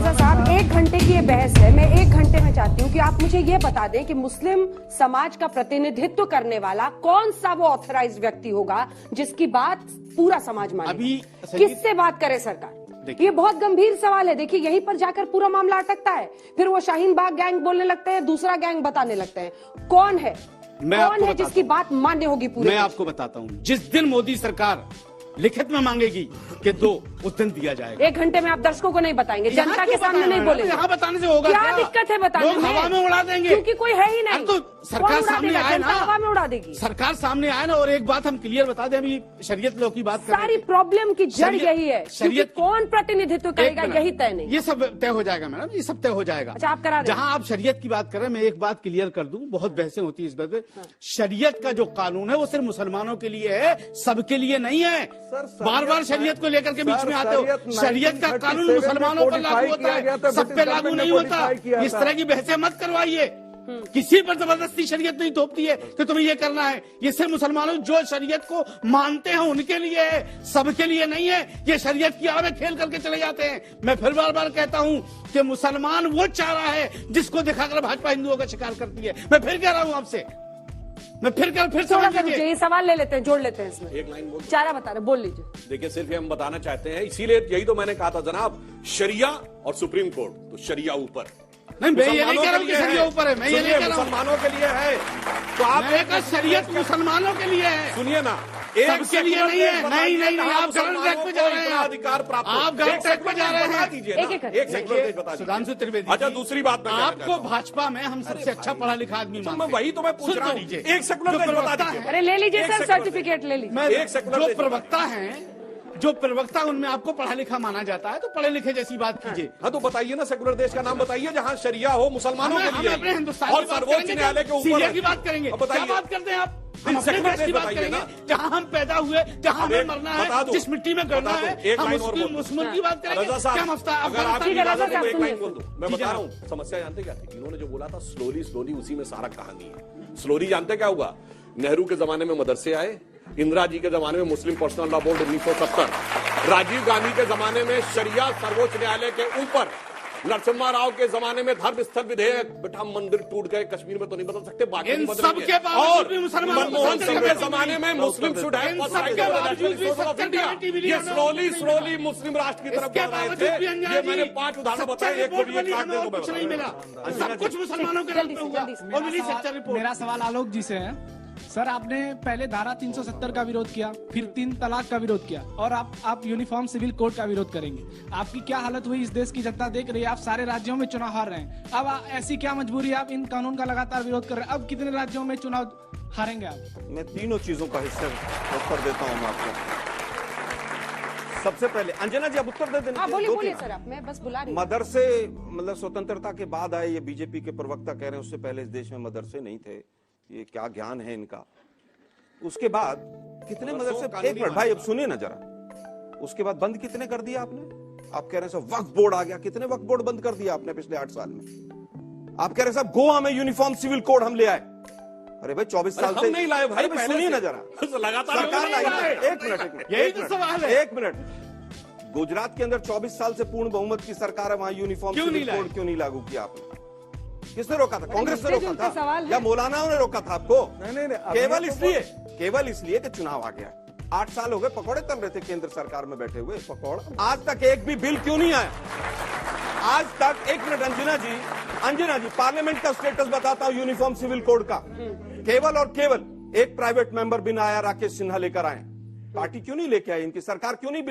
रजा साहब, 1 घंटे की ये बहस है। मैं 1 घंटे में चाहती हूँ कि आप मुझे ये बता दें कि मुस्लिम समाज का प्रतिनिधित्व करने वाला कौन सा वो ऑथराइज्ड व्यक्ति होगा जिसकी बात पूरा समाज माने। अभी किससे बात करे सरकार? ये बहुत गंभीर सवाल है। देखिए, यहीं पर जाकर पूरा मामला अटकता है। फिर वो शाहीन बाग गैंग बोलने लगते हैं, दूसरा गैंग बताने लगते हैं। कौन है जिसकी बात मान्य होगी पूरे? मैं आपको बताता हूँ, जिस दिन मोदी सरकार लिखित में मांगेगी कि दो, उस दिन दिया जाएगा। 1 घंटे में आप दर्शकों को नहीं बताएंगे, जनता के सामने नहीं बोलेंगे। यहाँ बताने से होगा क्या दिक्कत है बताने में? हवा में उड़ा देंगे, क्योंकि कोई है ही नहीं। तो सरकार सामने आए ना, हवा में उड़ा देगी सरकार सामने आए ना। और एक बात हम क्लियर बता दें, अभी शरीयत लॉ की बात कर रहे हैं। सारी प्रॉब्लम की जड़ यही है, शरीयत कौन प्रतिनिधित्व करेगा यही तय नहीं। ये सब तय हो जाएगा मैडम, ये सब तय हो जाएगा। अच्छा, आप करा दें। जहां आप शरीयत की बात कर रहे हैं, मैं एक बात क्लियर कर दूं, बहुत बहसें होती है इस बात पे। शरीयत का जो कानून है वो सिर्फ मुसलमानों के लिए है, सबके लिए नहीं है। बार बार शरीयत को लेकर के बीच में आते हो। शरीयत का कानून मुसलमानों पर लागू होता है, सब पे लागू नहीं होता। इस तरह की बहसें मत करवाइए। किसी पर जबरदस्ती शरीयत नहीं थोपती है कि तुम्हें ये करना है। ये सिर्फ मुसलमानों जो शरीयत को मानते हैं उनके लिए है, सबके लिए नहीं है। ये शरीयत की आड़ में खेल करके चले जाते हैं। मैं फिर बार बार कहता हूं कि मुसलमान वो चारा है जिसको दिखाकर भाजपा हिंदुओं का शिकार करती है। मैं फिर कह रहा हूं आपसे, मैं फिर ये सवाल ले लेते हैं, जोड़ लेते हैं इसमें। एक लाइन बोल, चारा बता रहे, बोल लीजिए। देखिए, सिर्फ ये हम बताना चाहते हैं, इसीलिए यही तो मैंने कहा था जनाब, शरिया और सुप्रीम कोर्ट, तो शरिया ऊपर नहीं, मैं ये नहीं कह रहा हूं कि शरिया ऊपर है। मैं ये नहीं कह रहा हूं, मुसलमानों के लिए है। तो आप एक शरीयत मुसलमानों के लिए है, सुनिए ना, सबके लिए नहीं है। नहीं, आप गलत ट्रैक पे जा रहे हैं। अधिकार प्राप्त, आप गलत ट्रैक पे जा रहे हैं। एक सेकंड बता दीजिए सुधांशु त्रिवेदी। अच्छा, दूसरी बात आपको भाजपा में हम सबसे अच्छा पढ़ा लिखा आदमी मानते हैं। वही तो मैं पूछ रहा हूँ। एक सेकुलर बता दीजिए। अरे ले लीजिए सर, सर्टिफिकेट ले लीजिए। जो प्रवक्ता हैं, जो प्रवक्ता, उनमें आपको पढ़ा लिखा माना जाता है, तो पढ़े लिखे जैसी बात कीजिए। हाँ, तो बताइए ना, सेकुलर देश का नाम बताइए जहाँ शरिया हो मुसलमानों के लिए, अपने हिंदुस्तान और सर्वोच्च न्यायालय के ऊपर की बात करेंगे। क्या बात करते हैं आप? हम अपने देश की बात करेंगे, जहाँ हम पैदा हुए, जहाँ हमें मरना है, जिस मिट्टी में करना है। हम मुस्लिम की बात करेंगे। क्या मसला? अगर आप एक लाइन बोल दो, मैं बता रहा हूँ समस्या जानते क्या थी? इन्होंने जो बोला था स्लोली उसी में सारा कहानी है। स्लोली जानते क्या हुआ? नेहरू के जमाने में मदरसे आए, इंदिरा जी के जमाने में मुस्लिम पर्सनल लॉ बोर्ड 1970, राजीव गांधी के जमाने में शरिया सर्वोच्च न्यायालय के ऊपर, नरसिम्हा राव के जमाने में धर्म स्थल विधेयक, बेटा मंदिर टूट गए कश्मीर में तो नहीं बदल सकते, बाकी नहीं बदलेंगे। और मनमोहन सिंह के जमाने में Muslim should have first right to national resource of India. ये स्लोली मुस्लिम राष्ट्र की तरफ बढ़ रहे थे। ये मैंने 5 उदाहरण बताए, एक को भी एक काटने को कुछ नहीं मिला, सब कुछ मुसलमानों के नाम पे हुआ। और मिली सच्चा रिपोर्ट। मेरा सवाल आलोक जी से है। सर, आपने पहले धारा 370 का विरोध किया, फिर 3 तलाक का विरोध किया, और आप यूनिफॉर्म सिविल कोड का विरोध करेंगे। आपकी क्या हालत हुई? इस देश की जनता देख रही है, आप सारे राज्यों में चुनाव हार रहे हैं। अब ऐसी क्या मजबूरी है, आप इन कानून का लगातार विरोध कर रहे हैं? अब कितने राज्यों में चुनाव हारेंगे आप? मैं तीनों चीजों का हिस्सा उत्तर देता हूँ आपको। सबसे पहले अंजना जी, आप उत्तर दे देना। बोलिए सर, आप, मैं बस बुला रही हूं। मदरसे मतलब स्वतंत्रता के बाद आए, ये बीजेपी के प्रवक्ता कह रहे हैं, उससे पहले इस देश में मदरसे नहीं थे। ये क्या ज्ञान है इनका? उसके बाद कितने मदरसे, एक मिनट भाई, अब सुनिए ना जरा। उसके बाद बंद कितने कर दिया आपने? आप कह रहे हैं सब वक्फ बोर्ड आ गया, कितने वक्फ बोर्ड बंद कर दिया आपने पिछले 8 साल में? आप कह रहे हैं सब गोवा में यूनिफॉर्म सिविल कोड हम ले आए। अरे भाई 24 साल से नहीं लाए भाई, सुनिए ना जरा, लगातार सरकार लाई। एक मिनट, यही तो सवाल है। एक मिनट। गुजरात के अंदर 24 साल से पूर्ण बहुमत की सरकार है, वहां यूनिफॉर्म सिविल कोड क्यों नहीं लागू किया आपने? किसने रोका था? कांग्रेस ने रोका था या मौलानाओं ने रोका था आपको? नहीं, केवल इसलिए कि चुनाव आ गया। 8 साल हो गए, पकौड़े तल रहे थे केंद्र सरकार में बैठे हुए। पकौड़ा आज तक एक भी बिल क्यों नहीं आया? आज तक, एक मिनट अंजना जी, पार्लियामेंट का स्टेटस बताता हूं यूनिफॉर्म सिविल कोड का। केवल और केवल एक प्राइवेट मेंबर बिना आया, राकेश सिन्हा लेकर आए। पार्टी क्यों नहीं लेके आई? इनकी सरकार क्यों नहीं बिल